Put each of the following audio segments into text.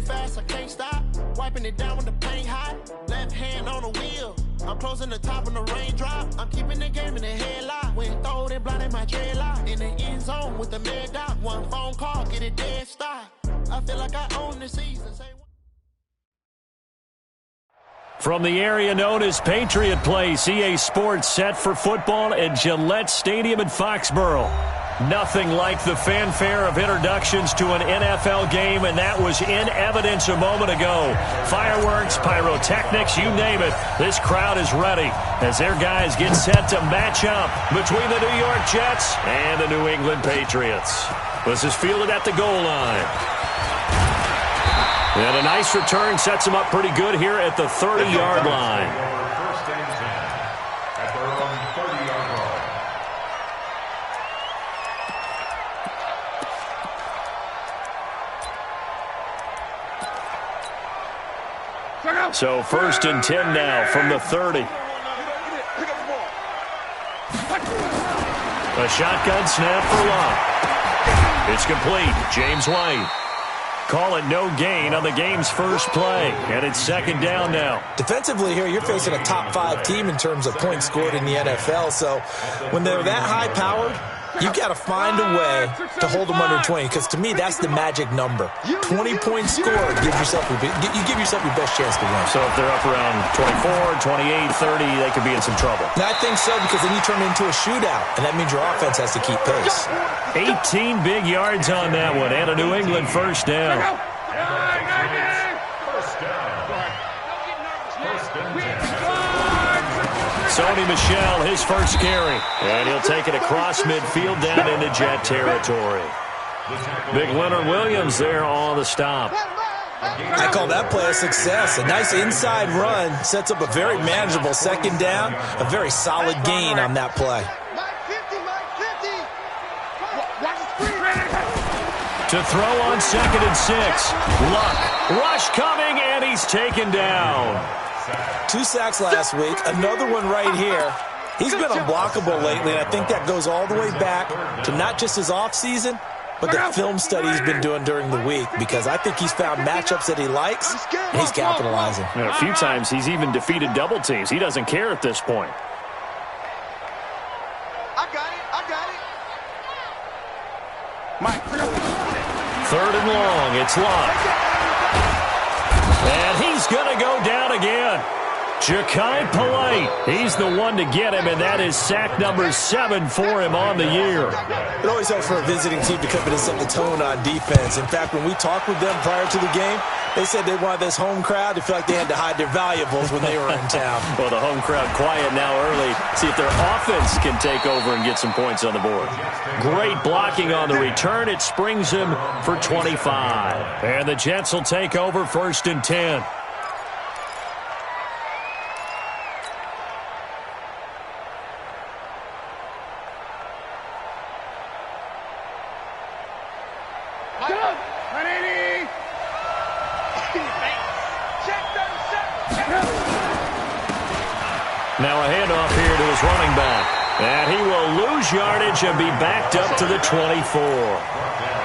fast, I can't stop. Wiping it down when the paint hot. Left hand on the wheel. I'm closing the top when the raindrop. I'm keeping the game in the headlock. When throwed and blinded my dreadlock. In the end zone with the mad dot. One phone call, get it dead stop. I feel like I own the season. From the area known as Patriot Place, EA Sports set for football at Gillette Stadium in Foxborough. Nothing like the fanfare of introductions to an NFL game, and that was in evidence a moment ago. Fireworks, pyrotechnics, you name it. This crowd is ready as their guys get set to match up between the New York Jets and the New England Patriots. This is fielded at the goal line. And a nice return sets him up pretty good here at the 30-yard line. First and 10 at their own 30-yard line. So first and 10 now from the 30. A shotgun snap for Locke. It's complete. James White. Call it no gain on the game's first play. And it's second down now. Defensively here, you're facing a top-5 team in terms of points scored in the NFL. So when they're that high-powered, you've got to find a way to hold them under 20. Because to me, that's the magic number. 20 points scored, you give yourself your best chance to win. So if they're up around 24, 28, 30, they could be in some trouble. Now, I think so, because then you turn it into a shootout, and that means your offense has to keep pace. 18 big yards on that one, and a New England first down. Sony Michel, his first carry, and he'll take it across midfield down into Jet territory. Big Leonard Williams there on the stop. I call that play a success. A nice inside run sets up a very manageable second down, a very solid gain on that play. To throw on 2nd and 6. Luck. Rush coming, and he's taken down. 2 sacks last week. Another one right here. He's been unblockable lately, and I think that goes all the way back to not just his offseason, but the film study he's been doing during the week, because I think he's found matchups that he likes, and he's capitalizing. And a few times he's even defeated double teams. He doesn't care at this point. I got it. Mike. 3rd and long. It's Locke. And he's going to go down again. Ja'Kai Polite, he's the one to get him, and that is sack number 7 for him on the year. It always helps for a visiting team to come in and set the tone on defense. In fact, when we talked with them prior to the game, they said they wanted this home crowd to feel like they had to hide their valuables when they were in town. Well, the home crowd quiet now early. See if their offense can take over and get some points on the board. Great blocking on the return. It springs him for 25. And the Jets will take over 1st and 10. Now a handoff here to his running back. And he will lose yardage and be backed up to the 24.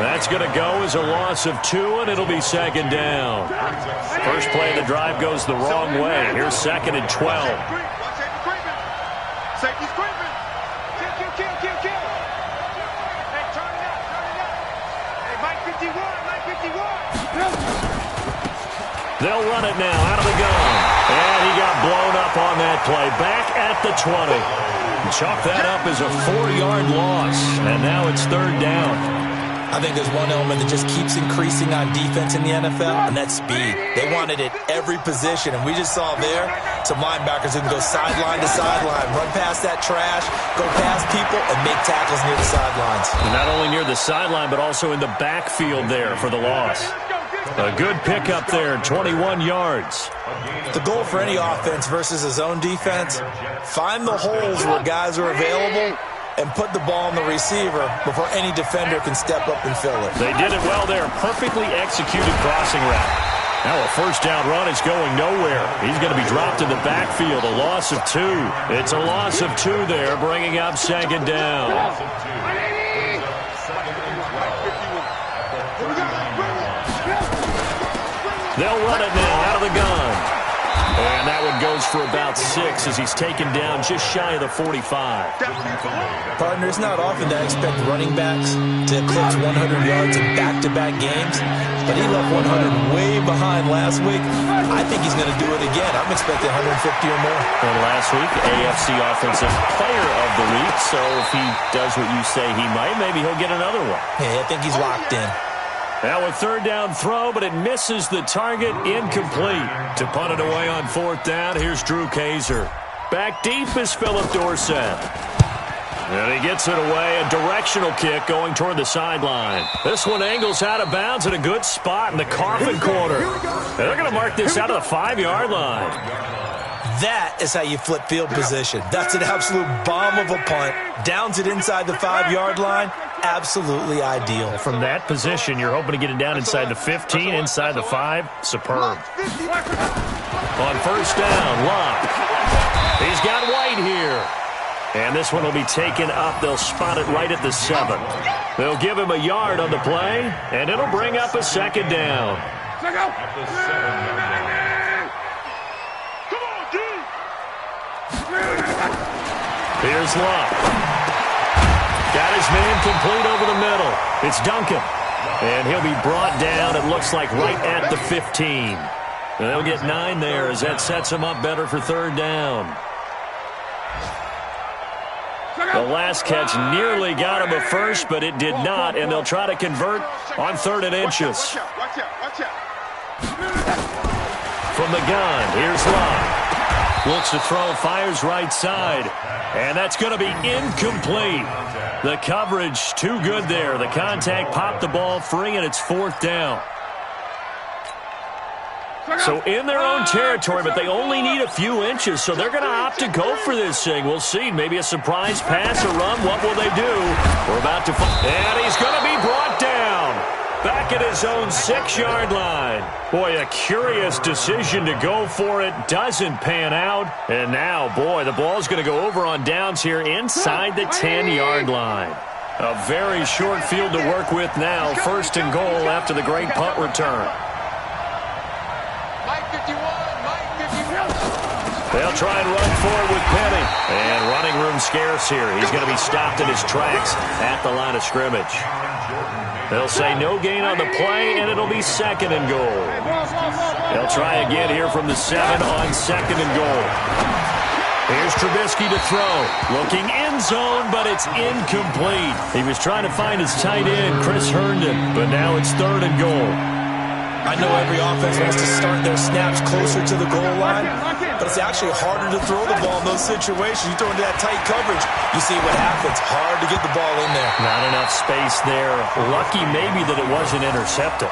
That's going to go as a loss of 2, and it'll be second down. First play of the drive goes the wrong way. Here's 2nd and 12. Safety's creeping. Kill. Hey, turn it up. Hey, Mike 51. They'll run it now out of the gun. And he got blown up on that play. Back at the 20. Chalk that up as a 4-yard loss. And now it's 3rd down. I think there's one element that just keeps increasing on defense in the NFL, and that's speed. They want it at every position, and we just saw there some linebackers who can go sideline to sideline, run past that trash, go past people, and make tackles near the sidelines. And not only near the sideline, but also in the backfield there for the loss. A good pickup there, 21 yards. The goal for any offense versus his own defense, find the holes where guys are available and put the ball on the receiver before any defender can step up and fill it. They did it well there. Perfectly executed crossing route. Now a first down run is going nowhere. He's going to be dropped in the backfield. A loss of 2. It's a loss of 2 there, bringing up second down. run it now out of the gun. And that one goes for about 6 as he's taken down just shy of the 45. Partner, it's not often that I expect running backs to eclipse 100 yards in back-to-back games, but he left 100 way behind last week. I think he's going to do it again. I'm expecting 150 or more. And last week, AFC Offensive Player of the Week, so if he does what you say he might, maybe he'll get another one. Yeah, I think he's locked in. Now a third down throw, but it misses the target, incomplete. To punt it away on fourth down, here's Drew Kaiser. Back deep is Philip Dorsett. And he gets it away, a directional kick going toward the sideline. This one angles out of bounds at a good spot in the coffin corner. And they're going to mark this out of the 5-yard line. That is how you flip field position. That's an absolute bomb of a punt. Downs it inside the 5-yard line. Absolutely ideal. From that position, you're hoping to get it down inside the 15, inside the 5. Superb. On first down, Locke. He's got White here. And this one will be taken up. They'll spot it right at the 7. They'll give him a yard on the play, and it'll bring up a second down. At the 7-yard line. Here's Locke. Got his man complete over the middle. It's Duncan. And he'll be brought down, it looks like, right at the 15. They'll get 9 there as that sets him up better for third down. The last catch nearly got him a first, but it did not, and they'll try to convert on 3rd and inches. From the gun, here's Locke. Looks to throw, fires right side, and that's going to be incomplete. The coverage too good there. The contact popped the ball free, and it's 4th down. So in their own territory, but they only need a few inches, so they're going to opt to go for this thing. We'll see. Maybe a surprise pass or run. What will they do? We're about to find. And he's going to be brought down. Back at his own 6-yard line. Boy, a curious decision to go for it. Doesn't pan out. And now, boy, the ball's going to go over on downs here inside the 10-yard line. A very short field to work with now. 1st and goal after the great punt return. They'll try and run forward with Penny. And running room scarce here. He's going to be stopped in his tracks at the line of scrimmage. They'll say no gain on the play, and it'll be 2nd and goal. They'll try again here from the 7 on 2nd and goal. Here's Trubisky to throw. Looking end zone, but it's incomplete. He was trying to find his tight end, Chris Herndon, but now it's 3rd and goal. I know every offense wants to start their snaps closer to the goal line, but it's actually harder to throw the ball in those situations. You throw into that tight coverage, you see what happens. Hard to get the ball in there. Not enough space there. Lucky maybe that it wasn't intercepted.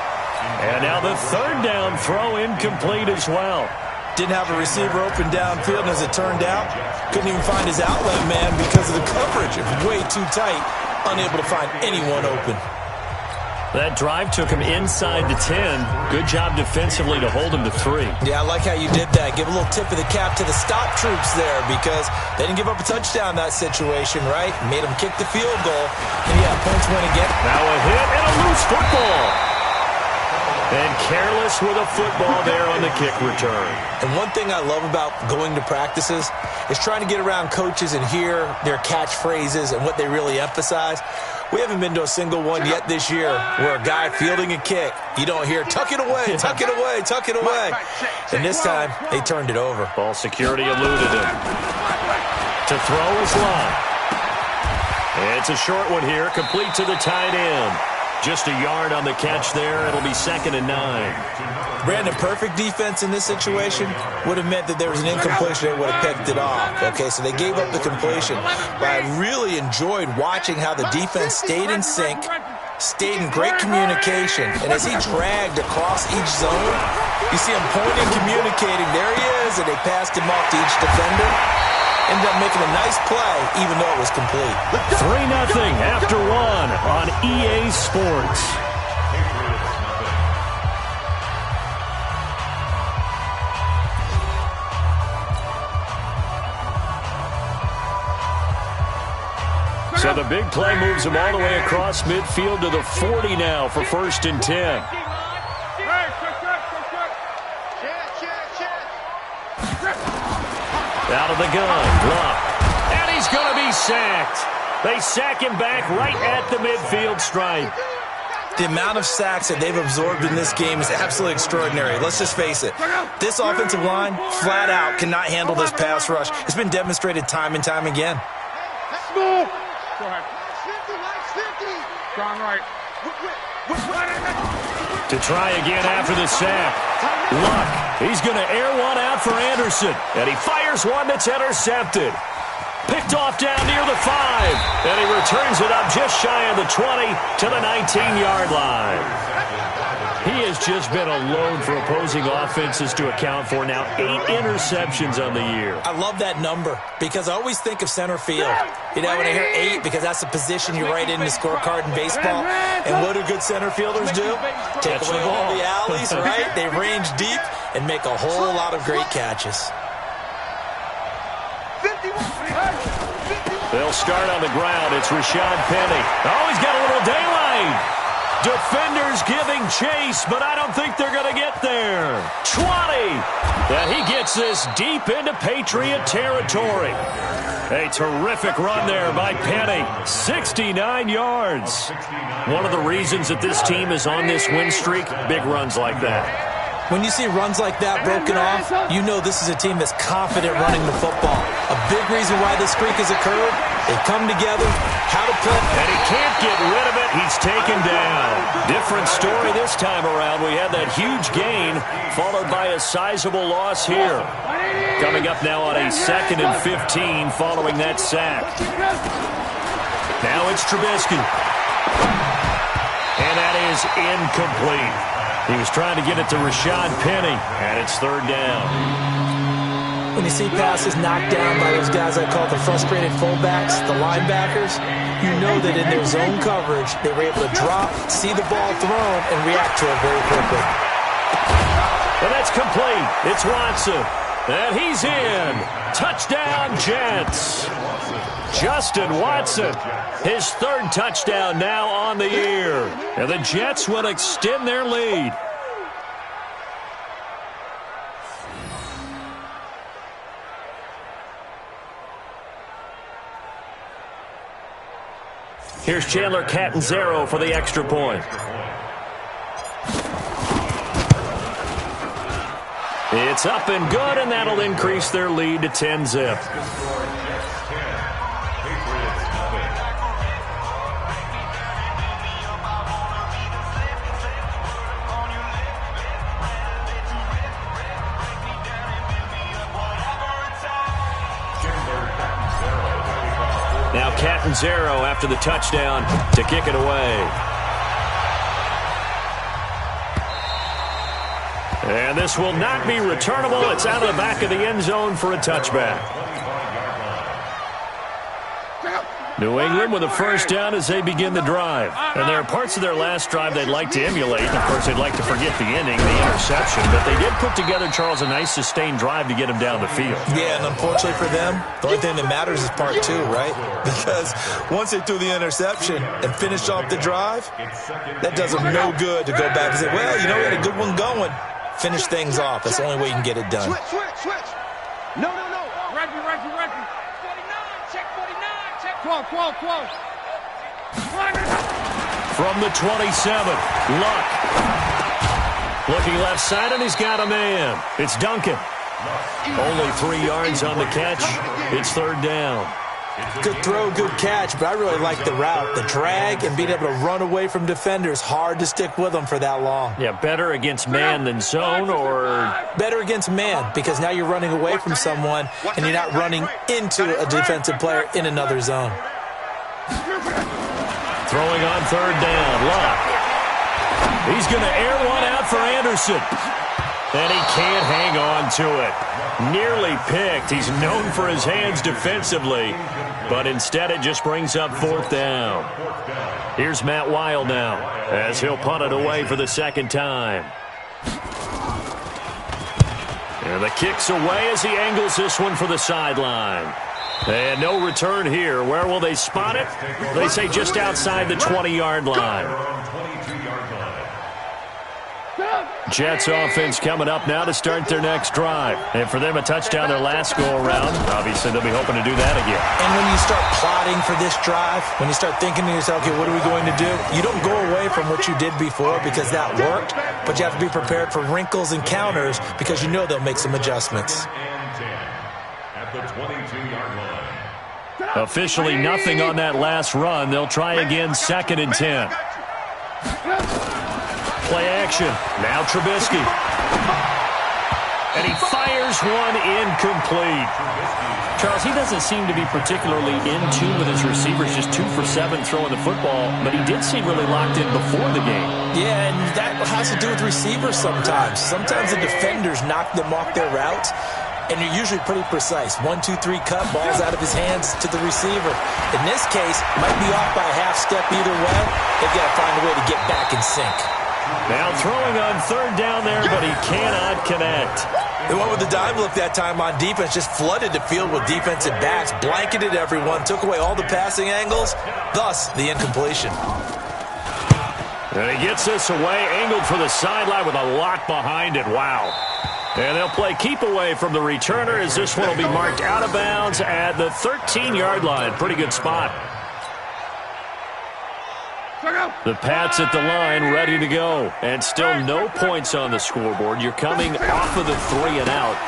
And now the 3rd down throw incomplete as well. Didn't have a receiver open downfield, and as it turned out, couldn't even find his outlet man because of the coverage. It was way too tight, unable to find anyone open. That drive took him inside the 10. Good job defensively to hold him to 3. Yeah, I like how you did that. Give a little tip of the cap to the stop troops there because they didn't give up a touchdown in that situation, right? Made them kick the field goal. And yeah, points win again. Now a hit and a loose football. And careless with a football there on the kick return. And one thing I love about going to practices is trying to get around coaches and hear their catchphrases and what they really emphasize. We haven't been to a single one yet this year where a guy fielding a kick, you don't hear, tuck it away, tuck it away, tuck it away. And this time, they turned it over. Ball security eluded him. To throw is Locke. It's a short one here, complete to the tight end. Just a yard on the catch there. It'll be 2nd and 9. Brandon, perfect defense in this situation would have meant that there was an incompletion. They would have picked it off. Okay, so they gave up the completion. But I really enjoyed watching how the defense stayed in sync, stayed in great communication. And as he dragged across each zone, you see him pointing, communicating. There he is, and they passed him off to each defender. Ended up making a nice play, even though it was complete. 3-0 after 1 on EA Sports. So the big play moves him all the way across midfield to the 40 now for 1st and 10. Out of the gun, Luck. And he's going to be sacked. They sack him back right at the midfield stripe. The amount of sacks that they've absorbed in this game is absolutely extraordinary. Let's just face it. This offensive line, flat out, cannot handle this pass rush. It's been demonstrated time and time again. Go ahead. Strong right. To try again after the sack. Luck. He's going to air one out for Anderson. And he fires one that's intercepted. Picked off down near the 5. And he returns it up just shy of the 20 to the 19-yard line. He has just been a load for opposing offenses to account for now. 8 interceptions on the year. I love that number because I always think of center field. You know, when I hear 8, because that's the position you write in the scorecard in baseball. And what do good center fielders do? Take away all the alleys, right? They range deep and make a whole lot of great catches. They'll start on the ground. It's Rashad Penny. Oh, he's got a little daylight. Defenders giving chase, but I don't think they're going to get there. 20. And he gets this deep into Patriot territory. A terrific run there by Penny. 69 yards. One of the reasons that this team is on this win streak, big runs like that. When you see runs like that broken off, you know this is a team that's confident running the football. A big reason why this streak has occurred, they come together, how to play. And he can't get rid of it. He's taken down. Different story this time around. We had that huge gain followed by a sizable loss here. Coming up now on a 2nd and 15 following that sack. Now it's Trubisky. And that is incomplete. He was trying to get it to Rashad Penny, and it's 3rd down. When you see passes knocked down by those guys I call the frustrated fullbacks, the linebackers, you know that in their zone coverage, they were able to drop, see the ball thrown, and react to it very quickly. And that's complete. It's Watson. And he's in. Touchdown, Jets. Justin Watson, his 3rd touchdown now on the year. And the Jets will extend their lead. Here's Chandler Catanzaro for the extra point. It's up and good, and that'll increase their lead to 10-zip. Now Catanzaro after the touchdown to kick it away. And this will not be returnable. It's out of the back of the end zone for a touchback. New England with a 1st down as they begin the drive. And there are parts of their last drive they'd like to emulate. And, of course, they'd like to forget the inning, the interception. But they did put together, Charles, a nice sustained drive to get him down the field. Yeah, and unfortunately for them, the only thing that matters is part 2, right? Because once they threw the interception and finished off the drive, that does them no good to go back and say, well, you know, we had a good one going. Finish things off. That's the only way you can get it done. Switch. No. Reggie. 49. Check 49. Check. Close. From the 27, Luck. Looking left side, and he's got a man. It's Duncan. Only 3 yards on the catch. It's 3rd down. Good throw, good catch, but I really like the route. The drag and being able to run away from defenders, hard to stick with them for that long. Yeah, better against man than zone, or? Better against man, because now you're running away from someone and you're not running into a defensive player in another zone. Throwing on 3rd down, Luck. He's going to air one out for Anderson. And he can't hang on to it. Nearly picked. He's known for his hands defensively, but instead it just brings up 4th down. Here's Matt Wild now as he'll punt it away for the 2nd time. And the kick's away as he angles this one for the sideline. And no return here. Where will they spot it? They say just outside the 20-yard line. Jets offense coming up now to start their next drive. And for them, a touchdown their last go-around. Obviously, they'll be hoping to do that again. And when you start plotting for this drive, when you start thinking to yourself, okay, what are we going to do? You don't go away from what you did before because that worked, but you have to be prepared for wrinkles and counters because you know they'll make some adjustments. At the 22-yard line. Officially nothing on that last run. They'll try again, 2nd and 10. Play action. Now Trubisky. And he fires one incomplete. Charles, he doesn't seem to be particularly in tune with his receivers, just 2 for 7 throwing the football, but he did seem really locked in before the game. Yeah, and that has to do with receivers sometimes. Sometimes the defenders knock them off their routes, and you're usually pretty precise. 1, 2, 3 cut, ball's out of his hands to the receiver. In this case, might be off by a half step either way. They've got to find a way to get back in sync. Now throwing on 3rd down there, but he cannot connect. They went with the dime look that time on defense, just flooded the field with defensive backs, blanketed everyone, took away all the passing angles, thus the incompletion. And he gets this away, angled for the sideline with a lot behind it. Wow. And they'll play keep away from the returner as this one will be marked out of bounds at the 13-yard line. Pretty good spot. The Pats at the line, ready to go. And still no points on the scoreboard. You're coming off of the 3 and out.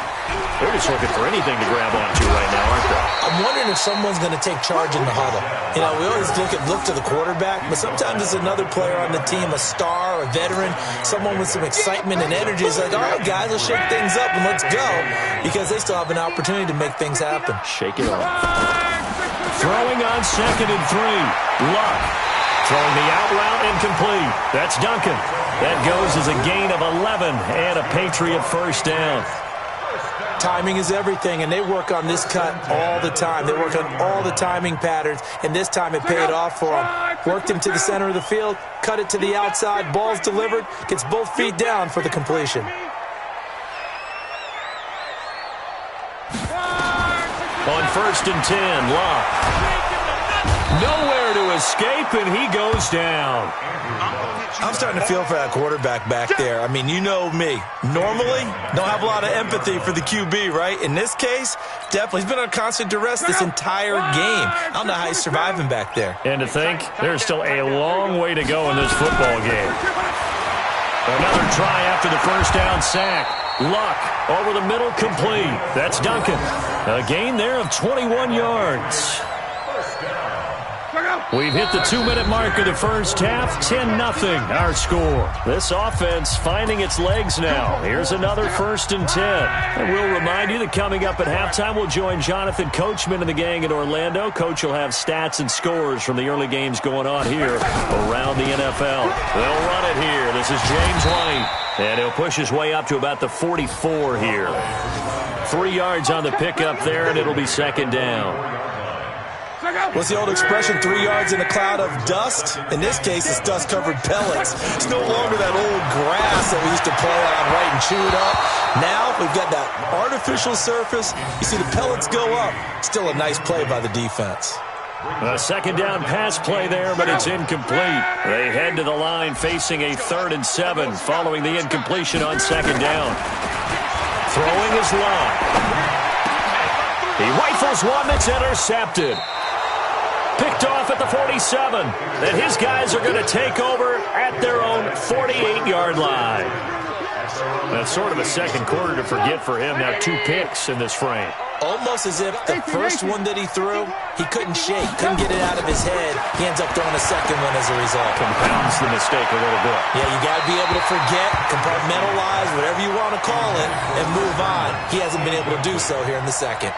They're just looking for anything to grab onto right now, aren't they? I'm wondering if someone's going to take charge in the huddle. You know, we always look to the quarterback, but sometimes it's another player on the team, a star, a veteran, someone with some excitement and energy. It's like, all right, guys, let's shake things up and let's go, because they still have an opportunity to make things happen. Shake it off. Throwing on 2nd and 3. Luck. Throwing the out route incomplete. That's Duncan. That goes as a gain of 11 and a Patriot first down. Timing is everything, and they work on this cut all the time. They work on all the timing patterns, and this time it paid off for them. Worked him to the center of the field, cut it to the outside, ball's delivered, gets both feet down for the completion. On 1st and 10, Locke. Nowhere to escape, and he goes down. I'm starting to feel for that quarterback back there. I mean, you know me. Normally, don't have a lot of empathy for the QB, right? In this case, definitely. He's been on constant duress this entire game. I don't know how he's surviving back there. And to think, there's still a long way to go in this football game. Another try after the first down sack. Luck over the middle, complete. That's Duncan. A gain there of 21 yards. We've hit the 2-minute mark of the first half. 10-0 our score. This offense finding its legs now. Here's another 1st and 10. And we'll remind you that coming up at halftime, we'll join Jonathan Coachman and the gang in Orlando. Coach will have stats and scores from the early games going on here around the NFL. They'll run it here. This is James White. And he'll push his way up to about the 44 here. 3 yards on the pickup there, and it'll be 2nd down. What's the old expression, 3 yards in a cloud of dust? In this case, it's dust-covered pellets. It's no longer that old grass that we used to play on, right, and chew it up. Now we've got that artificial surface. You see the pellets go up. Still a nice play by the defense. A 2nd down pass play there, but it's incomplete. They head to the line facing a 3rd and 7 following the incompletion on 2nd down. Throwing is Locke. He rifles one that's intercepted. Picked off at the 47. And his guys are going to take over at their own 48-yard line. That's sort of a second quarter to forget for him. Now 2 picks in this frame. Almost as if the first one that he threw, he couldn't shake, couldn't get it out of his head. He ends up throwing a second one as a result. Compounds the mistake a little bit. Yeah, you got to be able to forget, compartmentalize, whatever you want to call it, and move on. He hasn't been able to do so here in the second.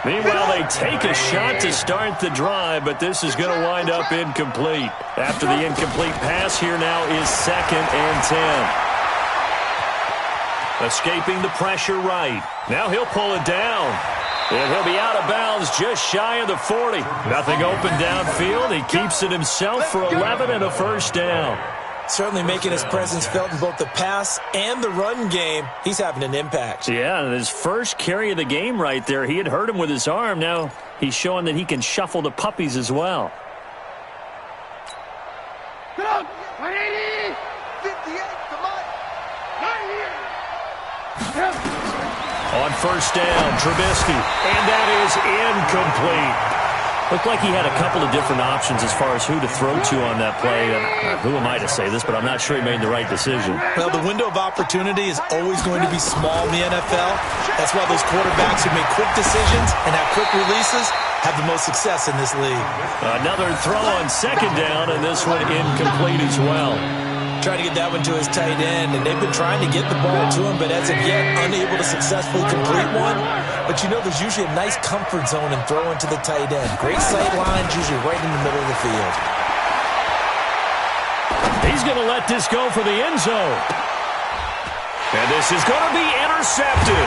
Meanwhile, they take a shot to start the drive, but this is going to wind up incomplete. After the incomplete pass, here now is 2nd and 10. Escaping the pressure right. Now he'll pull it down. And he'll be out of bounds just shy of the 40. Nothing open downfield. He keeps it himself for 11 and a first down. Certainly making his presence felt in both the pass and the run game. He's having an impact. Yeah, and his first carry of the game right there, he had hurt him with his arm. Now he's showing that he can shuffle the puppies as well. Come on, 180! 58, come on! On first down, Trubisky, and that is incomplete. Looked like he had a couple of different options as far as who to throw to on that play. And who am I to say this, but I'm not sure he made the right decision. Well, the window of opportunity is always going to be small in the NFL. That's why those quarterbacks who make quick decisions and have quick releases have the most success in this league. Another throw on second down, and this one incomplete as well. Trying to get that one to his tight end, and they've been trying to get the ball to him, but as of yet, unable to successfully complete one. But you know, there's usually a nice comfort zone in throwing to the tight end. Great sight lines, usually right in the middle of the field. He's going to let this go for the end zone. And this is going to be intercepted.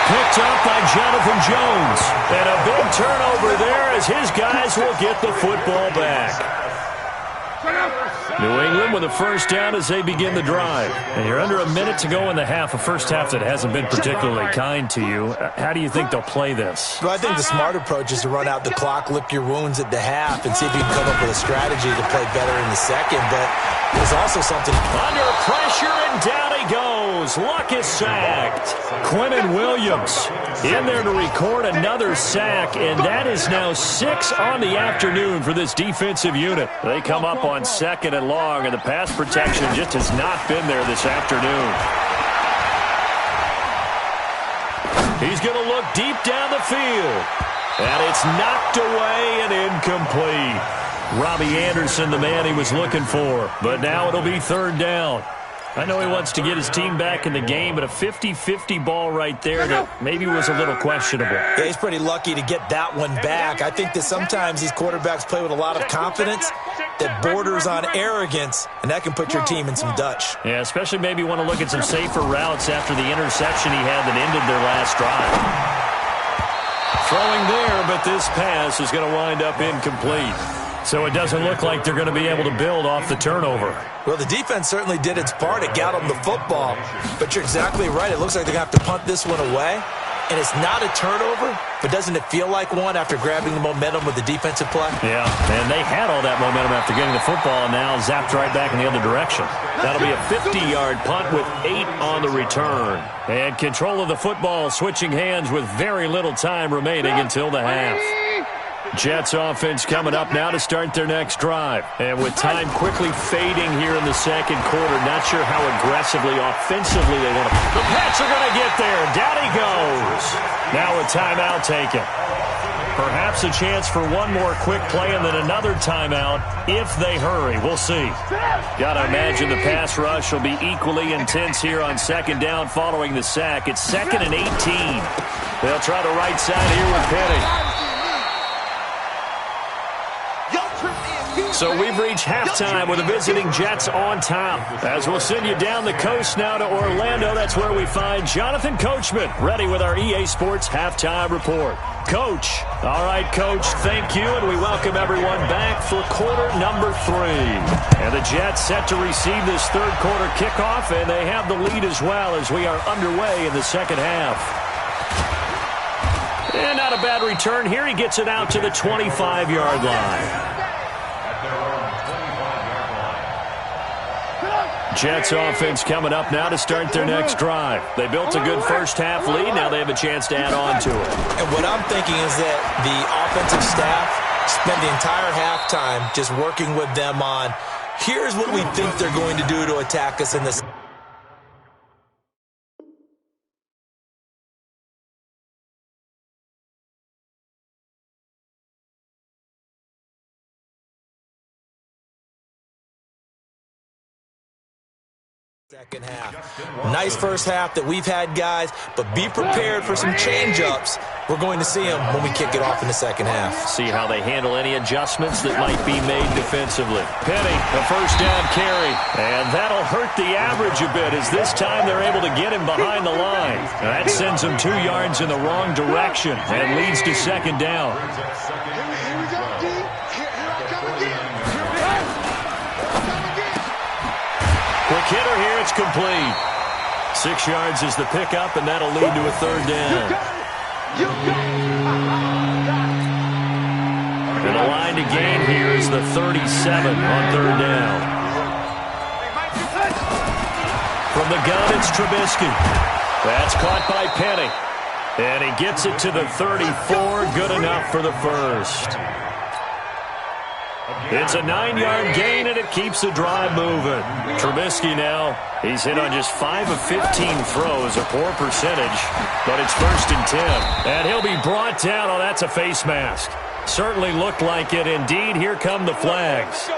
Picked up by Jonathan Jones. And a big turnover there as his guys will get the football back. New England with a first down as they begin the drive. And you're under a minute to go in the half, a first half that hasn't been particularly kind to you. How do you think they'll play this? Well, I think the smart approach is to run out the clock, lick your wounds at the half, and see if you can come up with a strategy to play better in the second. But there's also something under pressure, and down he goes. Luck is sacked. Quinnen Williams in there to record another sack, and that is now 6 on the afternoon for this defensive unit. They come up on second and long, and the pass protection just has not been there this afternoon. He's going to look deep down the field, and it's knocked away and incomplete. Robbie Anderson, the man he was looking for, but now it'll be third down. I know he wants to get his team back in the game, but a 50-50 ball right there that maybe was a little questionable. Yeah, he's pretty lucky to get that one back. I think that sometimes these quarterbacks play with a lot of confidence that borders on arrogance, and that can put your team in some Dutch. Yeah, especially maybe want to look at some safer routes after the interception he had that ended their last drive. Throwing there, but this pass is going to wind up incomplete. So it doesn't look like they're going to be able to build off the turnover. Well, the defense certainly did its part. It got them the football. But you're exactly right. It looks like they're going to have to punt this one away. And it's not a turnover, but doesn't it feel like one after grabbing the momentum with the defensive play? Yeah, and they had all that momentum after getting the football and now zapped right back in the other direction. That'll be a 50-yard punt with 8 on the return. And control of the football switching hands with very little time remaining until the half. Jets offense coming up now to start their next drive. And with time quickly fading here in the second quarter, not sure how aggressively, offensively they want to. The Pats are going to get there. Down he goes. Now a timeout taken. Perhaps a chance for one more quick play and then another timeout if they hurry. We'll see. Got to imagine the pass rush will be equally intense here on second down following the sack. It's 2nd and 18. They'll try the right side here with Penny. So we've reached halftime with the visiting Jets on top. As we'll send you down the coast now to Orlando, that's where we find Jonathan Coachman ready with our EA Sports Halftime Report. Coach. All right, Coach, thank you, and we welcome everyone back for quarter number 3. And the Jets set to receive this third quarter kickoff, and they have the lead as well as we are underway in the second half. And not a bad return here. He gets it out to the 25-yard line. Jets offense coming up now to start their next drive. They built a good first half lead. Now they have a chance to add on to it. And what I'm thinking is that the offensive staff spent the entire halftime just working with them on, here's what we think they're going to do to attack us in this. Second half. Nice first half that we've had, guys, but be prepared for some change-ups. We're going to see them when we kick it off in the second half. See how they handle any adjustments that might be made defensively. Penny, a first down carry, and that'll hurt the average a bit as this time they're able to get him behind the line. That sends him 2 yards in the wrong direction and leads to second down. Quick hitter here, it's complete. 6 yards is the pickup, and that'll lead to a third down. And the line to gain here is the 37 on third down. From the gun, it's Trubisky. That's caught by Penny. And he gets it to the 34. Good enough for the first. It's a 9-yard gain, and it keeps the drive moving. Trubisky now, he's hit on just 5 of 15 throws, a poor percentage, but it's 1st and 10. And he'll be brought down. Oh, that's a face mask. Certainly looked like it. Indeed, here come the flags.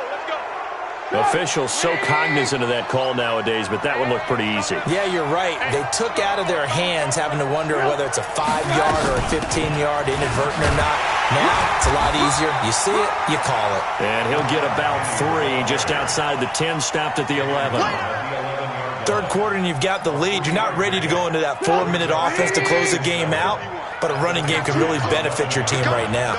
Officials so cognizant of that call nowadays, but that one looked pretty easy. Yeah, you're right. They took out of their hands having to wonder whether it's a 5-yard or a 15-yard, inadvertent or not. Now, it's a lot easier. You see it, you call it. And he'll get about 3 just outside the 10, stopped at the 11. Third quarter and you've got the lead. You're not ready to go into that 4-minute offense to close the game out, but a running game can really benefit your team right now.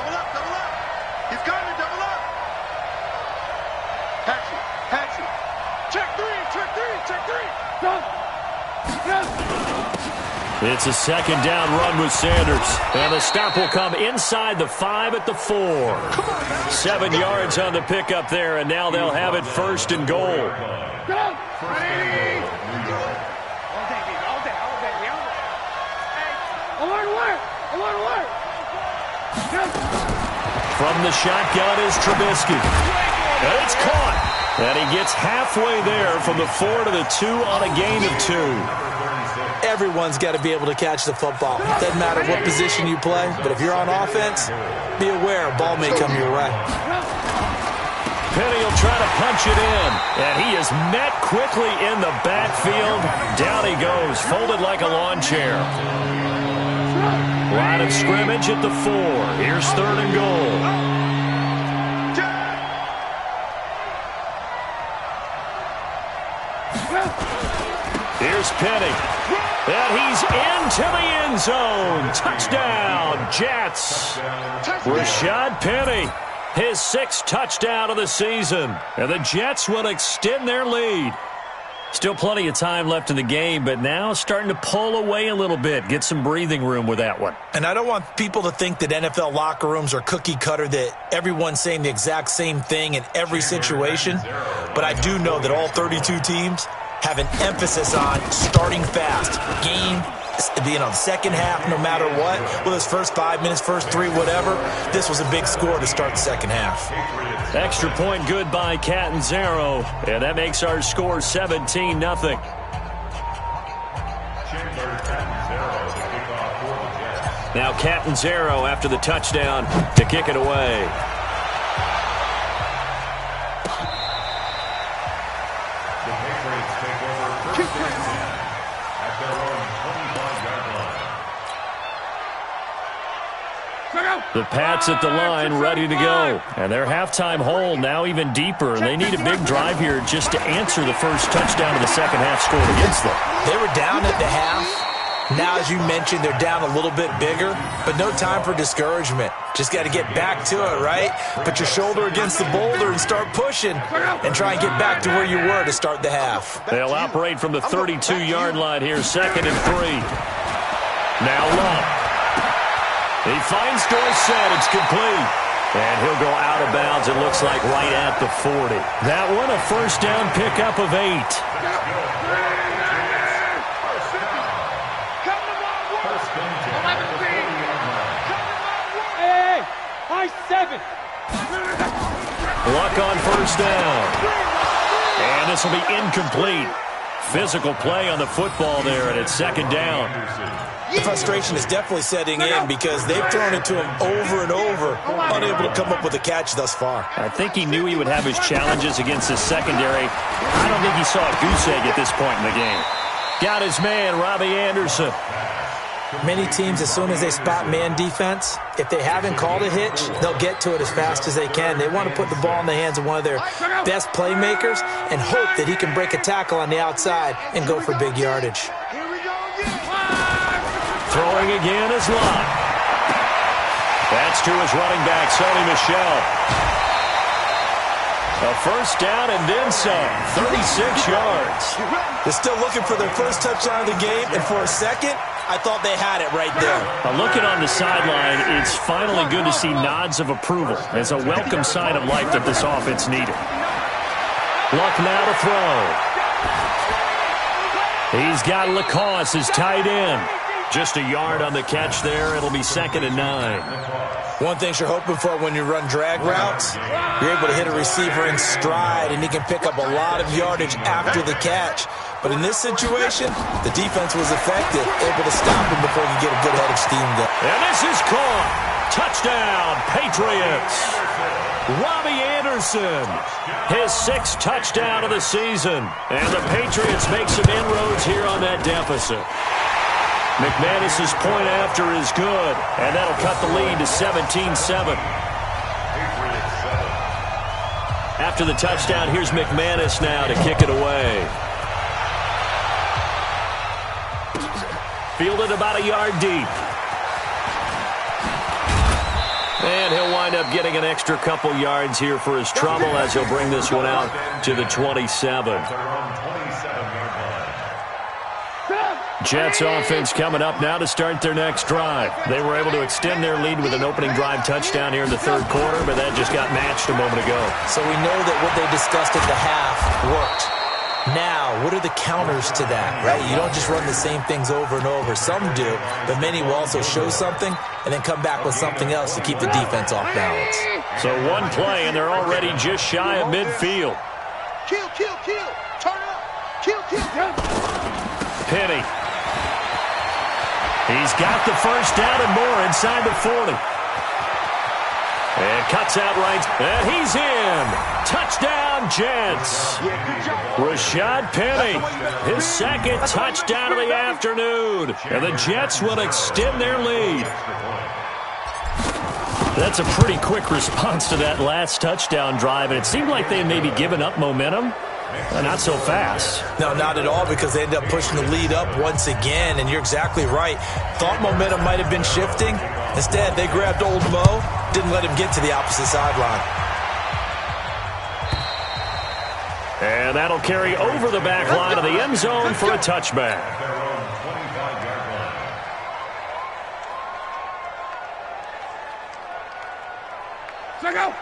It's a 2nd down run with Sanders. And the stop will come inside the 5 at the 4. 7 yards on the pickup there, and now they'll have it 1st and goal. From the shotgun is Trubisky. And it's caught. And he gets halfway there from the 4 to the 2 on a gain of 2. Everyone's got to be able to catch the football. Doesn't matter what position you play, but if you're on offense, be aware a ball may come your way. Penny will try to punch it in, and he is met quickly in the backfield. Down he goes, folded like a lawn chair. Line of scrimmage at the 4. Here's 3rd and goal. Here's Penny. And he's into the end zone. Touchdown, Jets. Rashad Penny, his 6th touchdown of the season. And the Jets will extend their lead. Still plenty of time left in the game, but now starting to pull away a little bit. Get some breathing room with that one. And I don't want people to think that NFL locker rooms are cookie cutter, that everyone's saying the exact same thing in every situation. But I do know that all 32 teams have an emphasis on starting fast. Game, the second half, no matter what. Well, his first 5 minutes, first 3, whatever. This was a big score to start the second half. Extra point good by Catanzaro. And that makes our score 17-0. Now Catanzaro after the touchdown to kick it away. The Pats at the line, ready to go. And their halftime hole now even deeper. And they need a big drive here just to answer the first touchdown of the second half scored against them. They were down at the half. Now, as you mentioned, they're down a little bit bigger, but no time for discouragement. Just got to get back to it, right? Put your shoulder against the boulder and start pushing and try and get back to where you were to start the half. They'll operate from the 32-yard line here, 2nd and 3. Now Love. He finds Dorsett. It's complete. And he'll go out of bounds, it looks like, right at the 40. That one a 1st down pickup of 8. Luck on 1st down. And this will be incomplete. Physical play on the football there, and it's 2nd down. The frustration is definitely setting in because they've thrown it to him over and over, unable to come up with a catch thus far. I think he knew he would have his challenges against his secondary. I don't think he saw a goose egg at this point in the game. Got his man, Robbie Anderson. Many teams, as soon as they spot man defense, if they haven't called a hitch, they'll get to it as fast as they can. They want to put the ball in the hands of one of their best playmakers and hope that he can break a tackle on the outside and go for big yardage. Throwing again is Lott. That's to his running back, Sony Michel. A 1st down and then some, 36 yards. They're still looking for their first touchdown of the game, and for a second, I thought they had it right there. Looking on the sideline, it's finally good to see nods of approval as a welcome sign of life that this offense needed. Luck now to throw. He's got Lacoste as tight end. Just a yard on the catch there. It'll be 2nd and 9. One thing you're hoping for when you run drag routes, you're able to hit a receiver in stride, and he can pick up a lot of yardage after the catch. But in this situation, the defense was effective, able to stop him before he could get a good head of steam going. And this is caught. Touchdown, Patriots. Robbie Anderson, his 6th touchdown of the season. And the Patriots make some inroads here on that deficit. McManus's point after is good, and that'll cut the lead to 17-7. After the touchdown, here's McManus now to kick it away. Fielded about a yard deep. And he'll wind up getting an extra couple yards here for his trouble as he'll bring this one out to the 27. Jets offense coming up now to start their next drive. They were able to extend their lead with an opening drive touchdown here in the 3rd quarter, but that just got matched a moment ago. So we know that what they discussed at the half worked. Now, what are the counters to that, right? You don't just run the same things over and over. Some do, but many will also show something and then come back with something else to keep the defense off balance. So one play, and they're already just shy of midfield. Kill. Turn up. Kill. Penny. He's got the first down and more inside the 40. And cuts out right. And he's in. Touchdown, Jets. Rashad Penny, his 2nd touchdown of the afternoon. And the Jets will extend their lead. That's a pretty quick response to that last touchdown drive. And it seemed like they may be giving up momentum. Not so fast. No, not at all, because they ended up pushing the lead up once again, and you're exactly right. Thought momentum might have been shifting. Instead, they grabbed old Mo, didn't let him get to the opposite sideline. And that'll carry over the back line of the end zone for a touchback.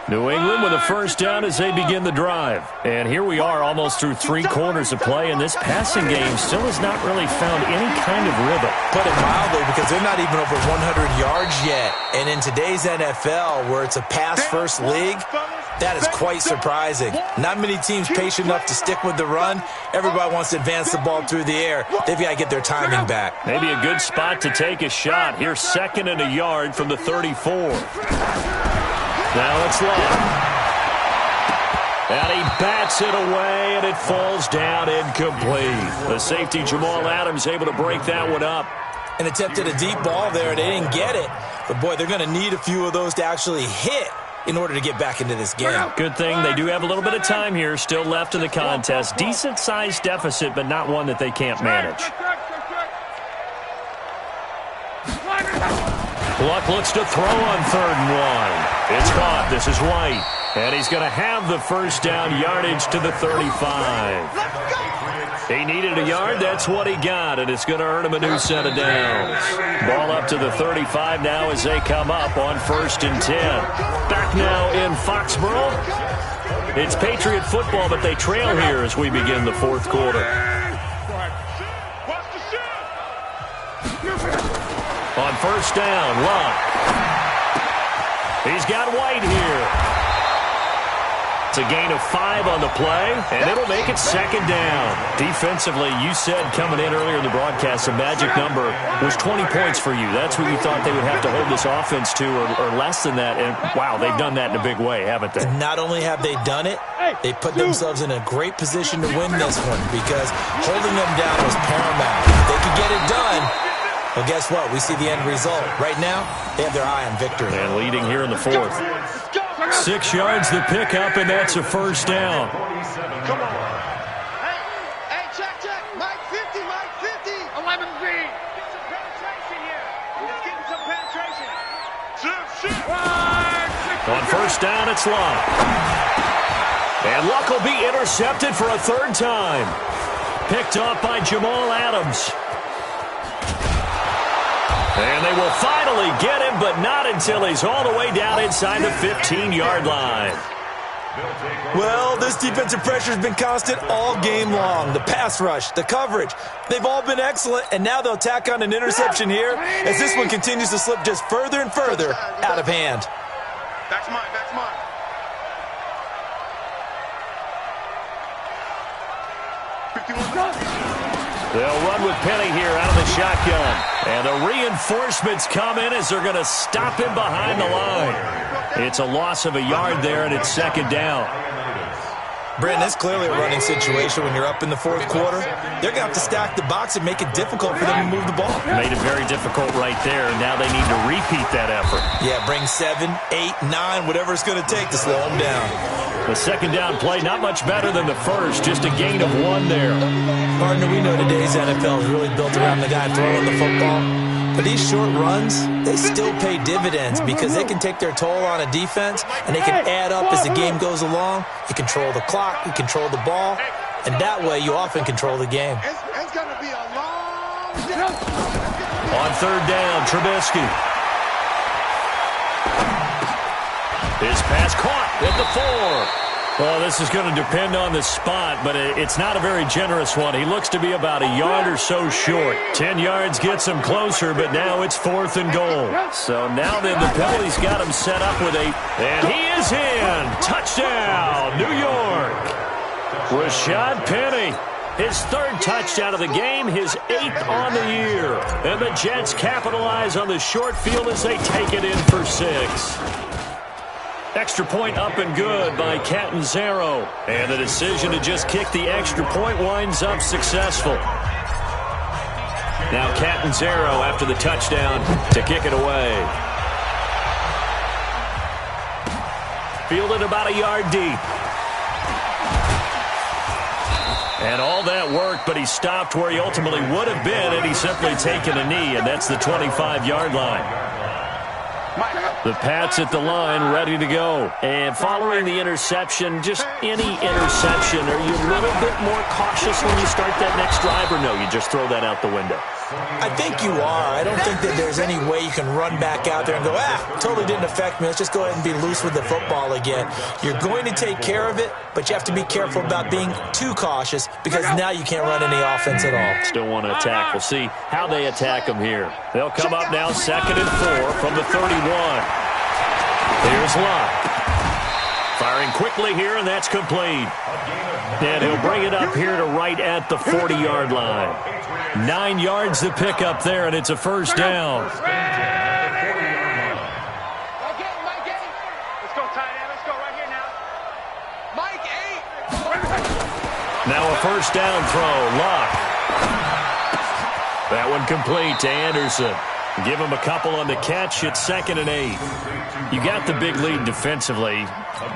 New England with a first down as they begin the drive. And here we are almost through 3 quarters of play, and this passing game still has not really found any kind of rhythm. Put it mildly, because they're not even over 100 yards yet. And in today's NFL, where it's a pass-first league, that is quite surprising. Not many teams patient enough to stick with the run. Everybody wants to advance the ball through the air. They've got to get their timing back. Maybe a good spot to take a shot. Here's 2nd and a yard from the 34. Now it's Love. And he bats it away, and it falls down incomplete. The safety, Jamal Adams, able to break that one up. And attempted a deep ball there. They didn't get it. But, boy, they're going to need a few of those to actually hit in order to get back into this game. Good thing they do have a little bit of time here still left in the contest. Decent-sized deficit, but not one that they can't manage. Luck looks to throw on 3rd and 1. It's caught. This is White. And he's going to have the first down, yardage to the 35. He needed a yard. That's what he got, and it's going to earn him a new set of downs. Ball up to the 35 now as they come up on 1st and 10. Back now in Foxborough. It's Patriot football, but they trail here as we begin the 4th quarter. On 1st down, Luck. He's got White here. It's a gain of 5 on the play, and it'll make it 2nd down. Defensively, you said coming in earlier in the broadcast, the magic number was 20 points for you. That's what you thought they would have to hold this offense to, or less than that. And, wow, they've done that in a big way, haven't they? And not only have they done it, they put themselves in a great position to win this one, because holding them down was paramount. If they could get it done, well, guess what? We see the end result. Right now, they have their eye on victory. And leading here in the 4th. 6 yards the pickup, and that's a first down. Come on. Hey, check. Mike 50. 11Z. Get some penetration here. He's getting some penetration. Shoot. On 1st down, it's Luck. And Luck will be intercepted for a 3rd time. Picked off by Jamal Adams. And they will finally get him, but not until he's all the way down inside the 15-yard line. Well, this defensive pressure has been constant all game long. The pass rush, the coverage, they've all been excellent, and now they'll tack on an interception here as this one continues to slip just further and further out of hand. That's mine, that's mine. They'll run with Penny here out of the shotgun. And the reinforcements come in as they're going to stop him behind the line. It's a loss of a yard there, and it's second down. Brendan, it's clearly a running situation when you're up in the fourth quarter. They're going to have to stack the box and make it difficult for them to move the ball. Made it very difficult right there, and now they need to repeat that effort. Yeah, bring 7, 8, 9, whatever it's going to take to slow them down. The second down play, not much better than the first, just a gain of 1 there. Partner, we know today's NFL is really built around the guy throwing the football. But these short runs, they still pay dividends because they can take their toll on a defense, and they can add up as the game goes along. You control the clock, you control the ball, and that way you often control the game. It's going to be a long day. On third down, Trubisky. His pass caught at the 4. Well, this is going to depend on the spot, but it's not a very generous one. He looks to be about a yard or so short. 10 yards gets him closer, but now it's 4th and goal. So now then the penalty's got him set up with and he is in. Touchdown, New York. Rashad Penny, his 3rd touchdown of the game, his 8th on the year. And the Jets capitalize on the short field as they take it in for 6. Extra point up and good by Catanzaro. And the decision to just kick the extra point winds up successful. Now Catanzaro after the touchdown to kick it away. Fielded about a yard deep. And all that worked, but he stopped where he ultimately would have been had he simply taken a knee, and that's the 25-yard line. The Pats at the line, ready to go. And following the interception, just any interception, are you a little bit more cautious when you start that next drive, or no, you just throw that out the window? I think you are. I don't think that there's any way you can run back out there and go, totally didn't affect me. Let's just go ahead and be loose with the football again. You're going to take care of it, but you have to be careful about being too cautious because now you can't run any offense at all. Still want to attack. We'll see how they attack them here. They'll come up now 2nd and 4 from the 31. Here's Locke. Firing quickly here, and that's complete. And he'll bring it up here to right at the 40-yard line. 9 yards to pick up there, and it's a first down. Let's go, tight end. Let's go right here now. Mike 8. Now a first down throw. Locke. That one complete to Anderson. Give him a couple on the catch. It's 2nd and 8. You got the big lead defensively.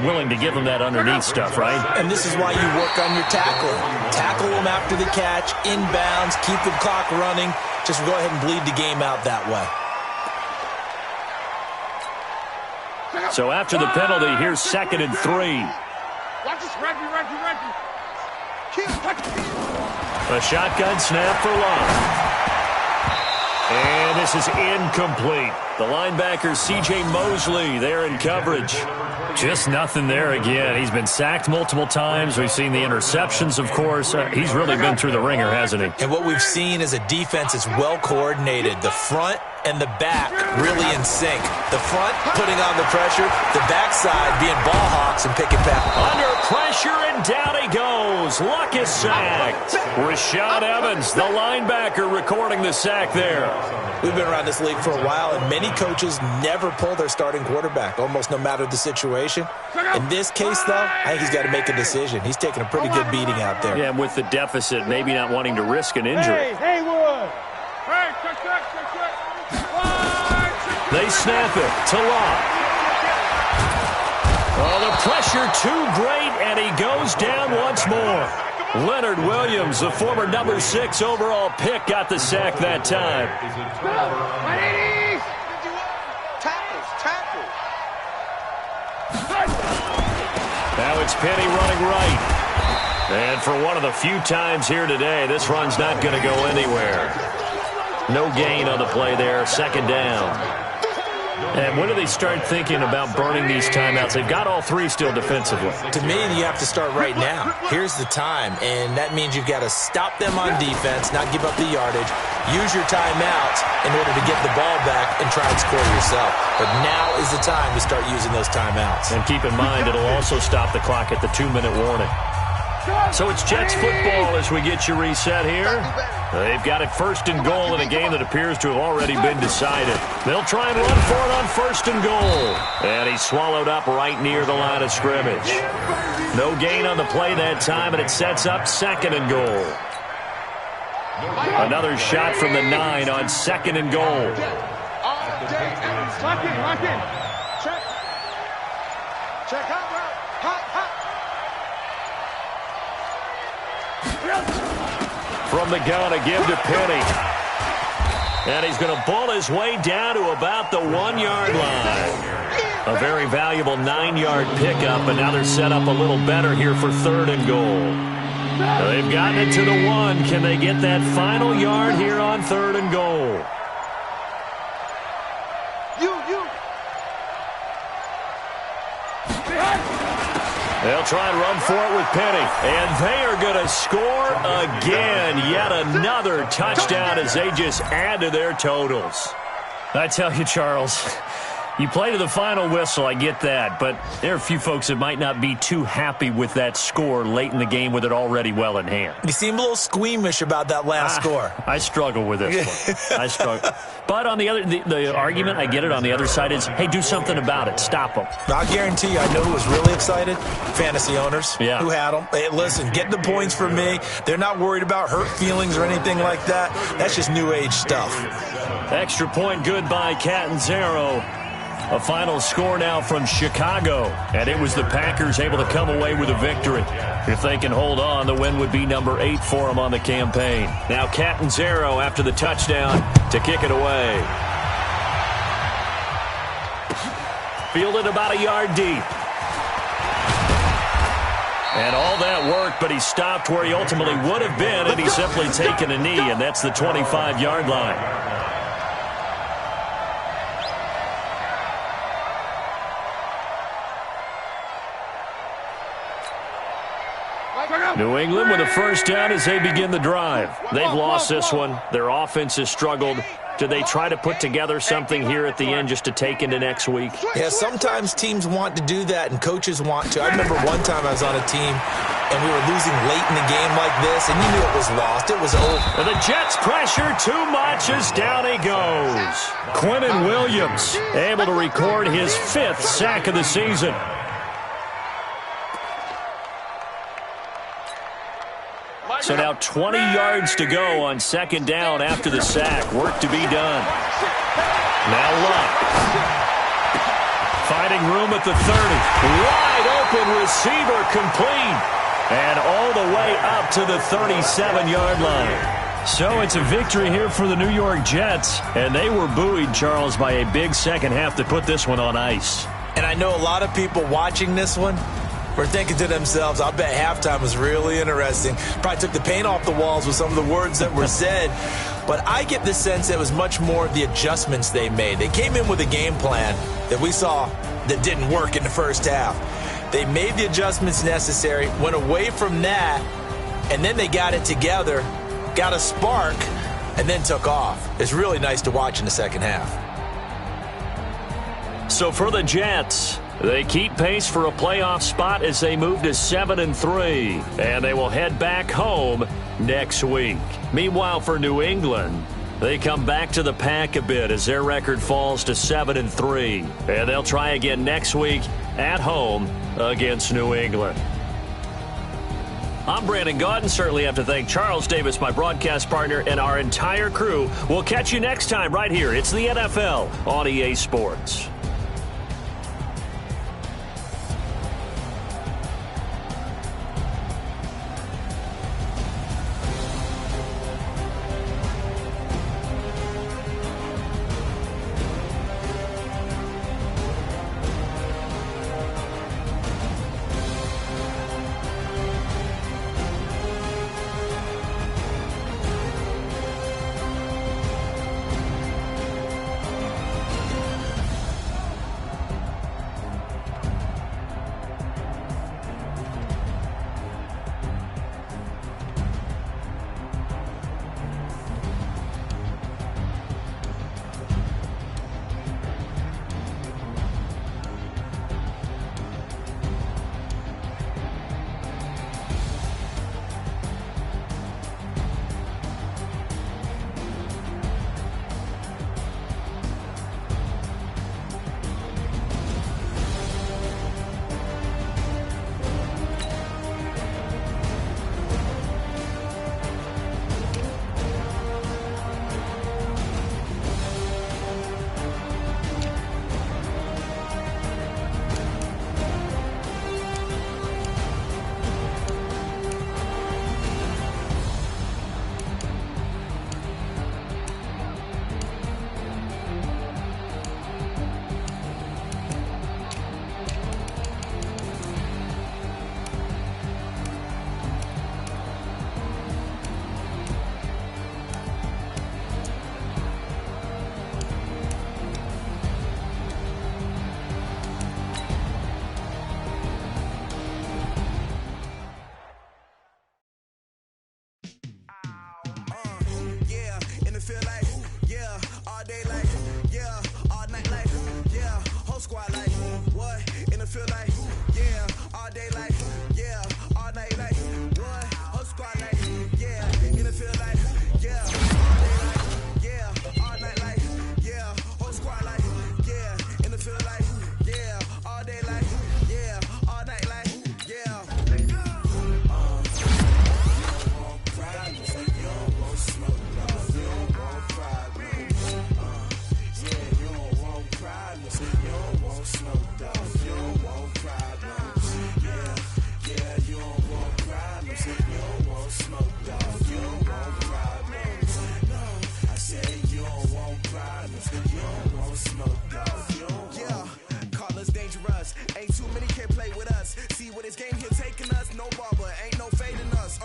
Willing to give him that underneath stuff, right? And this is why you work on your tackling. Tackle them after the catch, inbounds, keep the clock running. Just go ahead and bleed the game out that way. So after the penalty, here's 2nd and 3. Watch this, Reggie. A shotgun snap for Locke. And this is incomplete. The linebacker, C.J. Mosley, there in coverage. Just nothing there again. He's been sacked multiple times. We've seen the interceptions, of course. He's really been through the ringer, hasn't he? And what we've seen is a defense that's well coordinated. The front and the back really in sync. The front putting on the pressure, the backside being ball hawks and pick it back. Under pressure, and down he goes. Luck is sacked. Rashad Evans, the linebacker, recording the sack there. We've been around this league for a while, and many coaches never pull their starting quarterback, almost no matter the situation. In this case, though, I think he's got to make a decision. He's taking a pretty good beating out there. Yeah, and with the deficit, maybe not wanting to risk an injury. Haywood. Hey, check. They snap it to Locke. Oh, the pressure too great, and he goes down once more. Leonard Williams, the former number 6 overall pick, got the sack that time. Tackles. Now it's Penny running right. And for one of the few times here today, this run's not going to go anywhere. No gain on the play there, 2nd down. And when do they start thinking about burning these timeouts? They've got all three still defensively. To me, you have to start right now. Here's the time, and that means you've got to stop them on defense, not give up the yardage, use your timeouts in order to get the ball back and try and score yourself. But now is the time to start using those timeouts. And keep in mind, it'll also stop the clock at the 2-minute warning. So it's Jets football as we get you reset here. They've got it first and goal in a game that appears to have already been decided. They'll try and run for it on first and goal. And he's swallowed up right near the line of scrimmage. No gain on the play that time, and it sets up second and goal. Another shot from the 9 on second and goal. Lock in, lock in. Check. Check out, bro. Hot, hot. From the gun, a give to Penny. And he's going to bull his way down to about the 1-yard line. A very valuable 9-yard pickup, and now they're set up a little better here for third and goal. They've gotten it to the 1. Can they get that final yard here on third and goal? They'll try and run for it with Penny. And they are going to score again. Yet another touchdown as they just add to their totals. I tell you, Charles, you play to the final whistle, I get that. But there are a few folks that might not be too happy with that score late in the game with it already well in hand. You seem a little squeamish about that last score. I struggle with this one. I struggle. But on the other, the argument, I get it, on the other side is, hey, do something about it. Stop them. I'll guarantee you, I know who was really excited? Fantasy owners who had them. Hey, listen, get the points for me. They're not worried about hurt feelings or anything like that. That's just new age stuff. Extra point good by Catanzaro. A final score now from Chicago. And it was the Packers able to come away with a victory. If they can hold on, the win would be number 8 for them on the campaign. Now Catanzaro after the touchdown to kick it away. Fielded about a yard deep. And all that work, but he stopped where he ultimately would have been had he simply taken a knee, and that's the 25-yard line. New England with a first down as they begin the drive. They've lost this one. Their offense has struggled. Do they try to put together something here at the end just to take into next week? Yeah, sometimes teams want to do that and coaches want to. I remember one time I was on a team and we were losing late in the game like this, and you knew it was lost. It was over. And the Jets pressure too much as down he goes. Quinnen Williams able to record his 5th sack of the season. So now 20 yards to go on second down after the sack. Work to be done. Now Luck. Finding room at the 30. Wide open receiver complete. And all the way up to the 37-yard line. So it's a victory here for the New York Jets. And they were buoyed, Charles, by a big second half to put this one on ice. And I know a lot of people watching this one were thinking to themselves, I bet halftime was really interesting. Probably took the paint off the walls with some of the words that were said. But I get the sense it was much more of the adjustments they made. They came in with a game plan that we saw that didn't work in the first half. They made the adjustments necessary, went away from that, and then they got it together, got a spark, and then took off. It's really nice to watch in the second half. So for the Jets, they keep pace for a playoff spot as they move to 7-3, and they will head back home next week. Meanwhile, for New England, they come back to the pack a bit as their record falls to 7-3, and they'll try again next week at home against New England. I'm Brandon Gaudin. Certainly have to thank Charles Davis, my broadcast partner, and our entire crew. We'll catch you next time right here. It's the NFL on EA Sports. feel like, yeah, all day like, yeah, all night like, yeah, whole squad like, what? In the field like, yeah, all day like, yeah, all night like, what? Whole squad like, yeah, in the field like, yeah, all day like, yeah, all night like, yeah, whole squad like, yeah, in the field like, yeah, all day like, yeah, all night like, yeah. Ain't too many can play with us. See where this game here taking us. No barber, ain't no fading us.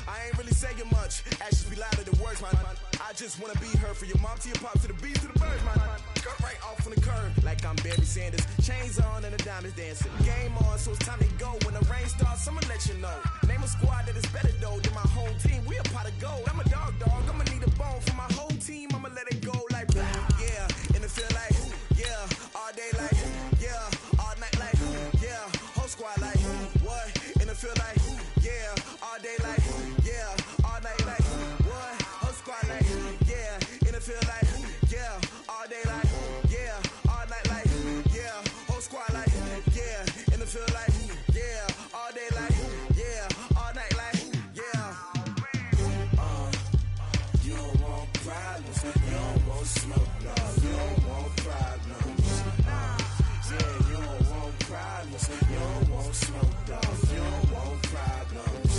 I ain't really saying much. Actions be louder than words, man. I just wanna be heard from your mom to your pop to the beat to the birds, man. Cut right off on the curb like I'm Barry Sanders. Chains on and the diamonds dancing. Game on, so it's time to go. When the rain starts, I'ma let you know. Name a squad that is better though than my home team. We a pot of gold. I'm a dog. I'ma need a bone for my whole team. I'ma let it go like yeah. And it feel like yeah. All day like yeah. All night like yeah. Whole squad like what? And it feel like yeah. All day like yeah. All night like what? Whole squad like yeah. And it feel like yeah. All day like yeah. All night like yeah. Whole squad like yeah. And it feel like yeah. All day like yeah. All night like yeah. You don't want problems. You don't want smoke. No. You don't want problems. Yeah, you don't want problems. You don't want smoke. No. You don't want problems.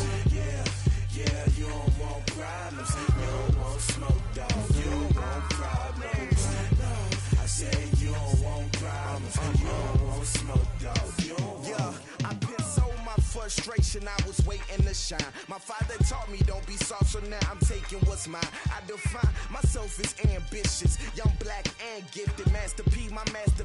Yeah, you don't want problems. You don't want smoke. No. You don't want problems. No, I said you don't want problems. You don't want smoke. No. You don't want. Yeah, I've been so my frustration. I was waiting to shine. My father taught me don't be soft, so now I'm taking what's mine. I define myself as ambitious, young, black, and gifted. Master P, my master